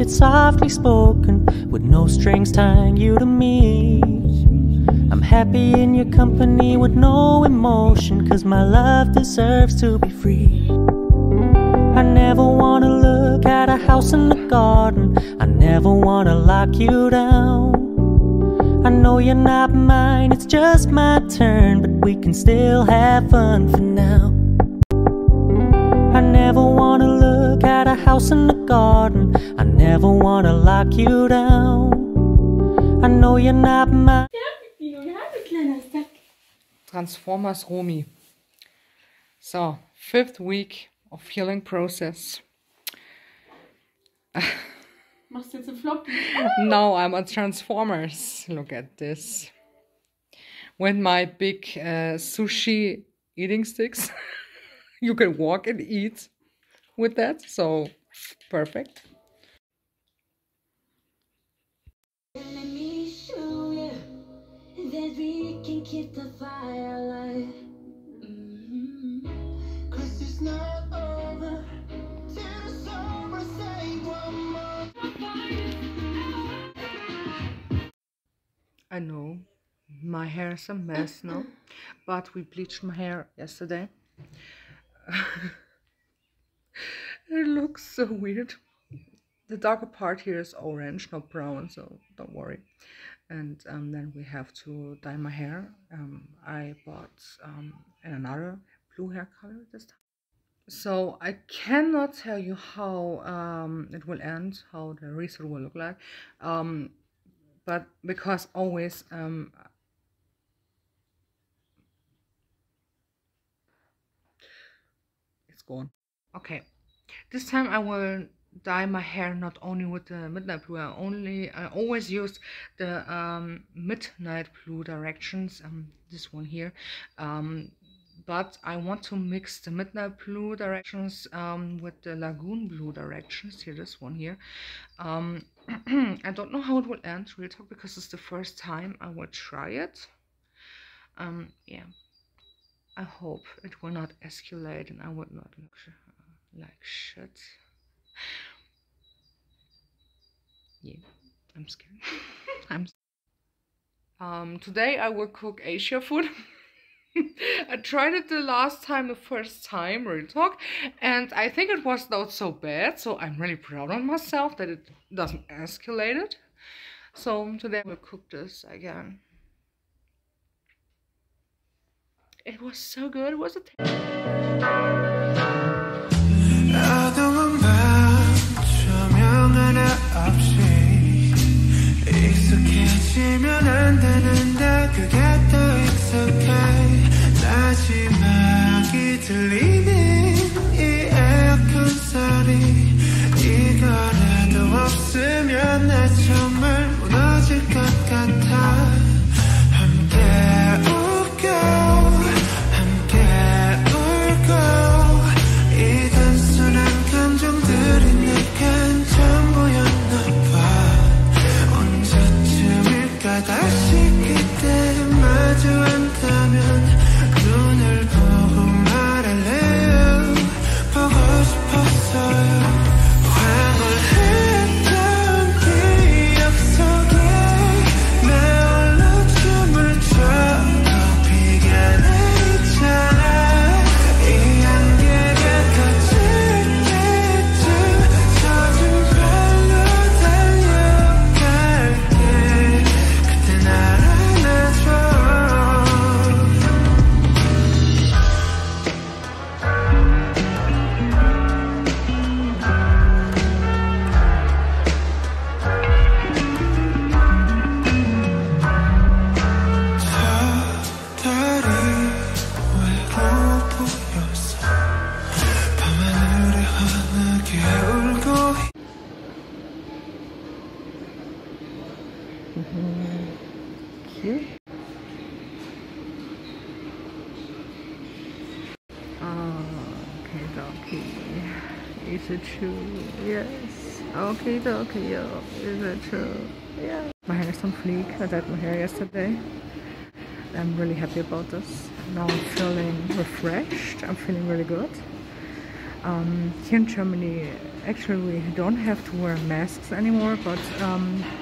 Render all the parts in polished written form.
it's softly spoken, with no strings tying you to me. I'm happy in your company with no emotion, 'cause my love deserves to be free. I never wanna look at a house in the garden, I never wanna lock you down. I know you're not mine, it's just my turn, but we can still have fun for now. I never wanna look at a house in the garden, I never wanna lock you down. I know you're not mine. Transformers Romy. So, 5th week of healing process. Machst du jetzt einen Flop? Now I'm on Transformers. Look at this. With my big sushi eating sticks. You can walk and eat with that. So, perfect. Let me show you that we can keep the fire alive. Cause it's not over till the summer say one more. I know my hair is a mess now, but we bleached my hair yesterday. It looks so weird. The darker part here is orange, not brown, so don't worry. And then we have to dye my hair. I bought in another blue hair color this time. So I cannot tell you how it will end, how the result will look like. But because always it's gone. Okay, this time I will dye my hair not only with the midnight blue. I always use the midnight blue directions, this one here, but I want to mix the midnight blue directions with the lagoon blue directions here, this one here. I don't know how it will end, real talk, because it's the first time I will try it. Yeah, I hope it will not escalate and I would not look like shit. Yeah, I'm scared. Today I will cook Asia food. I tried it the last time, the first time, real talk, and I think it was not so bad, so I'm really proud of myself that it doesn't escalate it. So today I will cook this again. It was so good, it was a 마지막이 들리는 이 에어컨 소리 이거라도 없으면 나 정말 무너질 것 같아 함께 웃고 함께 울고 이 단순한 감정들이 내겐 전부였나 봐 언제쯤일까 다시 그때 마주 앉다면 눈을 보고 말할래요 보고 싶었어요 황홀했던 기억 속에 나 홀로 춤을 춰도 비가 내리잖아 이 안개가 터질 때쯤 젖은 발로 달려갈게 그때 날 안아줘 cute. Okay, dokie. Is it true? Yes. Okay, dokie, yo. Is it true? Yeah. My hair is on fleek. I dyed my hair yesterday. I'm really happy about this. Now I'm feeling refreshed. I'm feeling really good. here in Germany, actually we don't have to wear masks anymore, but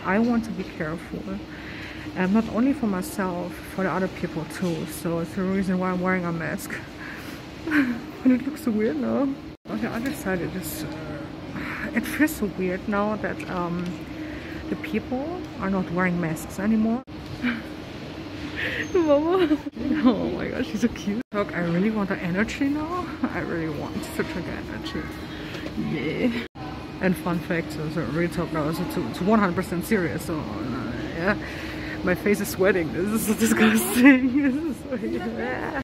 I want to be careful. Not only for myself, for the other people too. So it's the reason why I'm wearing a mask. And it looks so weird now. On the other side, it feels so weird now that the people are not wearing masks anymore. Mama. Oh my gosh, she's so cute. Look, I really want the energy now. I really want to drink energy. Yeah. And fun fact, so real talk now, so it's 100% serious. So yeah, my face is sweating. This is so disgusting. This is so, yeah.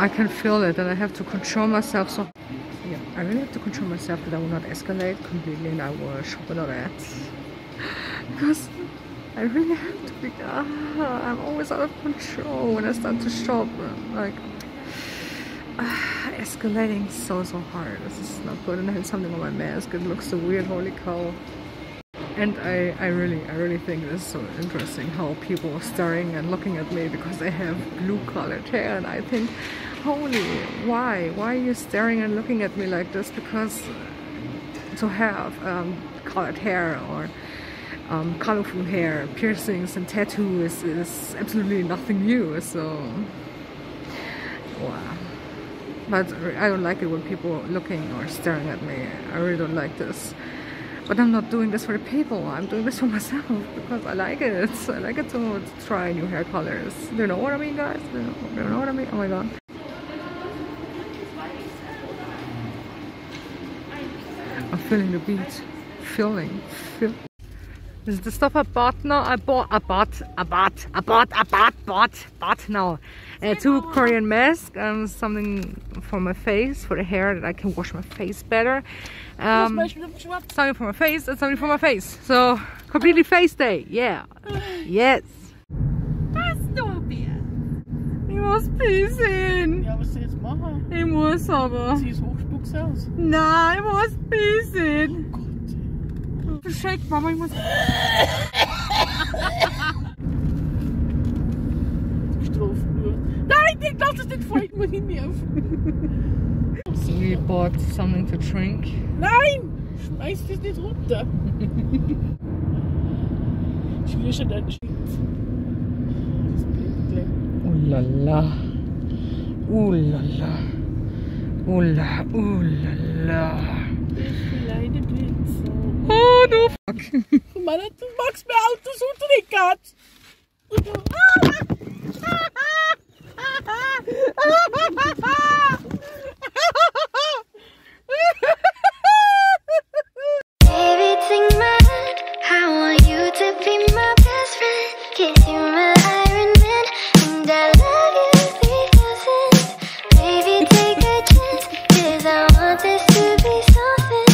I can feel it, and I have to control myself. So yeah, I really have to control myself that I will not escalate completely, and I will shop a lot at, because I really have to be. I'm always out of control when I start to shop. Like escalating so hard. This is not good. And I have something on my mask. It looks so weird. Holy cow! And I really think this is so interesting how people are staring and looking at me because I have blue colored hair, and I think, holy, why are you staring and looking at me like this? Because to have colored hair or colorful hair, piercings and tattoos is absolutely nothing new. So wow. But I don't like it when people are looking or staring at me. I really don't like this. But I'm not doing this for the people. I'm doing this for myself because I like it. I like it to try new hair colors. Do you know what I mean, guys? Do you know what I mean? Oh my god. I'm feeling the beat. Feeling. This is the stuff I bought now. I bought now. 2 Korean masks and something for my face, for the hair, that I can wash my face better. Something for my face and something for my face. So, completely face day. Yeah. Yes. Ich muss pissen. Ja, was soll ich jetzt machen? Ich muss aber. Zieh's Hochspucks aus. Nein, ich muss pissen. Oh Gott. Verschickt, Mama, ich muss. Nein, ich lass es nicht folgen, muss ich mir auf. So we bought something to drink. Nein! Schmeiß das nicht runter. Ich will schon einen Schritt. Das Blindle. Oh la la. Oh la la. Oh la, oh la la. Ich will eine Pizza. Oh du fuck. Mann, du magst mir Autos unter den Katz. Baby, take my hand. I want you to be my best friend. 'Cause you're my Iron Man, and I love you because it's. Baby, take a chance. 'Cause I want this to be something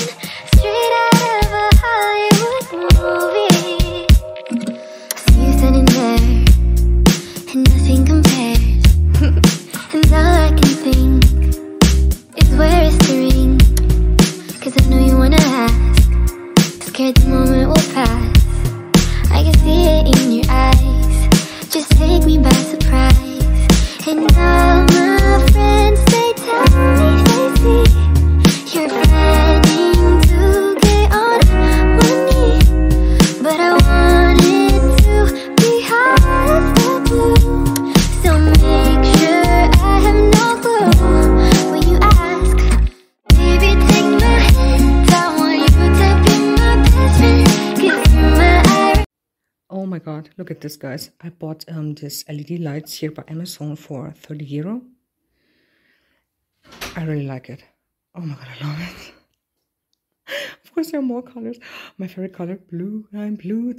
straight out of a Hollywood movie. See you standing there, and nothing compares. And all I can think is, where is the ring? 'Cause I know you wanna ask. Scared the moment will pass. I can see it in your eyes. Just take me by surprise. And all my friends, they tell me, they see you're planning to get on one knee. But I want it to be hard as the blue. So make sure I have no clue when you ask. Baby, take my hand. I want you to be my best friend. 'Cause you're my Iron. Oh my god, look at this, guys. I bought this LED lights here by Amazon for €30. I really like it. Oh my god, I love it. Of course, there are more colors. My favorite color, blue. I'm blue.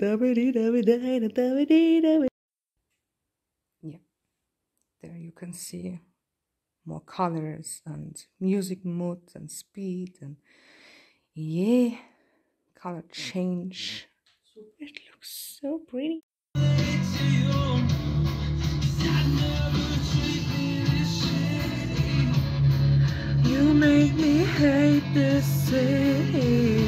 Yeah, there you can see more colors and music mood and speed and yeah, color change. It looks so pretty. You make me hate this city.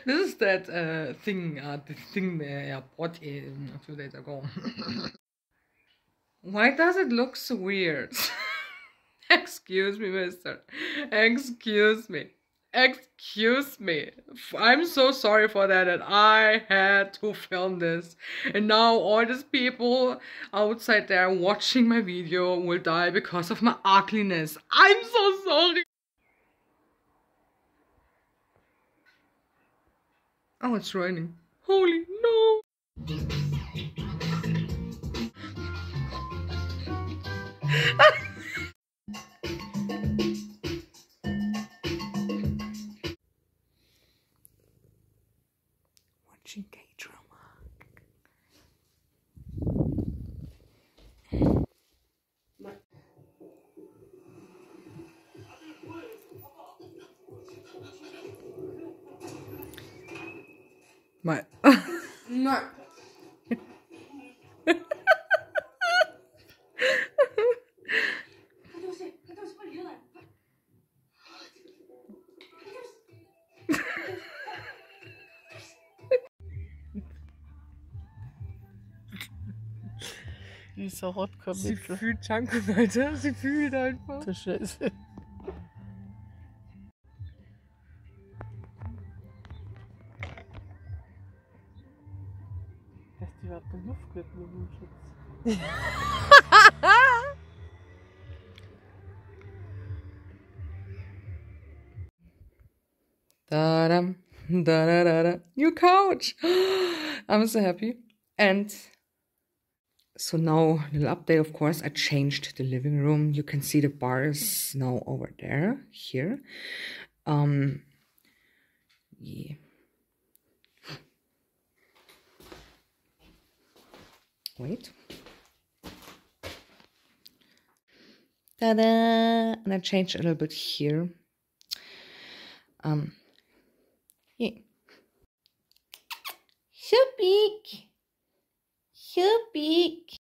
This is that thing, the thing I bought in a few days ago. Why does it look so weird? Excuse me, mister. Excuse me. Excuse me. I'm so sorry for that, and I had to film this. And now all these people outside there watching my video will die because of my ugliness. I'm so sorry. Oh, it's raining. Holy no. Watching K-drama. No. Dieser Hotcomic. Sie fühlt Junkie, Alter. Sie fühlt einfach. Das Scheiße. Dass die überhaupt eine Luft gibt, nur Mundschutz. Da-dum, da-da-da-da. New couch! I'm so happy. And so now, little update, of course, I changed the living room. You can see the bars now over there, here. Yeah. Wait. Ta-da! And I changed a little bit here. Yeah. So big. So big.